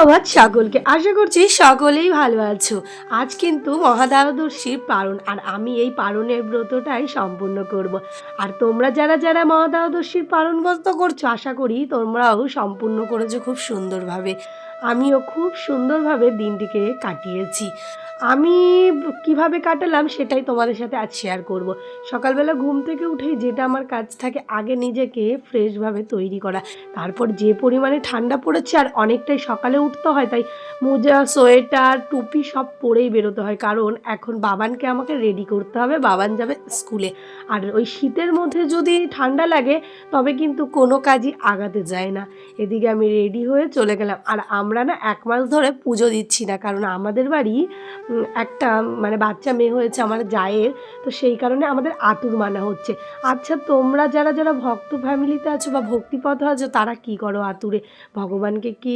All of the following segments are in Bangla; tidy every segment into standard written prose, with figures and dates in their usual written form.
সুপ্রভাত সকলকে, আশা করছি সকলেই ভালো আছো। আজ কিন্তু মহাদ্বাদশীর পারণ, আর আমি এই পারণের ব্রতটাই সম্পূর্ণ করব। আর তোমরা যারা যারা মহাদ্বাদশীর পারণ ব্রত করছো, আশা করি তোমরাও সম্পূর্ণ করেছো খুব সুন্দরভাবে। আমিও খুব সুন্দরভাবে দিনটিকে কাটিয়েছি। আমি কিভাবে কাটালাম সেটাই তোমাদের সাথে আজ শেয়ার করব। সকালবেলা ঘুম থেকে উঠেই যেটা আমার কাজ থাকে, আগে নিজেকে ফ্রেশভাবে তৈরি করা। তারপর যে পরিমাণে ঠান্ডা পড়েছে আর অনেকটাই সকালে উঠতে হয়, তাই মোজা, সোয়েটার, টুপি সব পরেই বেরোতে হয়, কারণ এখন বাবানকে আমাকে রেডি করতে হবে, বাবান যাবে স্কুলে। আর ওই শীতের মধ্যে যদি ঠান্ডা লাগে তবে কিন্তু কোনো কাজই আগাতে যায় না। এদিকে আমি রেডি হয়ে চলে গেলাম। আর আমরা না 1 মাস ধরে পুজো দিচ্ছি না, কারণ আমাদের বাড়ি একটা মানে বাচ্চা মেয়ে হয়েছে আমার জায়ের, তো সেই কারণে আমাদের আতুর মানা হচ্ছে। আচ্ছা, তোমরা যারা যারা ভক্ত ফ্যামিলিতে আছো বা ভক্তিপথে আছো, তারা কি করো আতুরে? ভগবানকে কি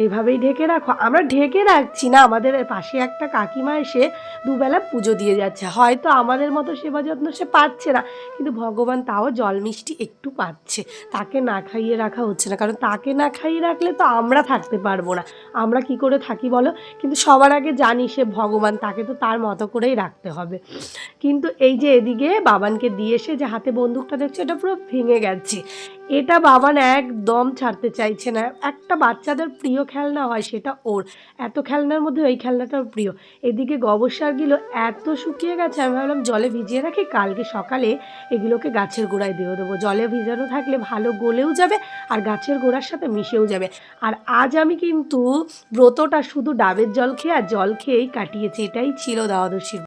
এইভাবেই ঢেকে রাখো? আমরা ঢেকে রাখছি না, আমাদের পাশে একটা কাকিমা এসে দুবেলা পুজো দিয়ে যাচ্ছে। হয়তো আমাদের মতো সেবা যত্ন সে পাচ্ছে না, কিন্তু ভগবান তাও জল মিষ্টি একটু পাচ্ছে। তাকে না খাইয়ে রাখা হচ্ছে না, কারণ তাকে না খাইয়ে রাখলে তো আমরা থাকতে পারবো না। আমরা কি করে থাকি বলো? কিন্তু সবার আগে জানি সে ভগবান, তাকে তো তার মতো করেই রাখতে হবে। কিন্তু এই যে এদিকে বাবানকে দিয়ে এসে যে হাতে বন্দুকটা দেখছো, এটা পুরো ভেঙে গেছে। এটা বাবান একদম ছাড়তে চাইছে না। একটা বাচ্চাদের প্রিয় খেলনা হয়, সেটা ওর। এত খেলনার মধ্যে এই খেলনাটাও প্রিয়। এদিকে গোবর সারগুলো এত শুকিয়ে গেছে, আমি ভাবলাম জলে ভিজিয়ে রাখি, কালকে সকালে এগুলোকে গাছের গোড়ায় দিয়ে দেবো। জলে ভিজানো থাকলে ভালো গলেও যাবে আর গাছের গোড়ার সাথে মিশেও যাবে। আর আজ আমি কিন্তু ব্রতটা শুধু ডাবের জল খেয়ে আর জল খেয়েই কাটিয়েছি। এটাই ছিল দ্বাদশীর।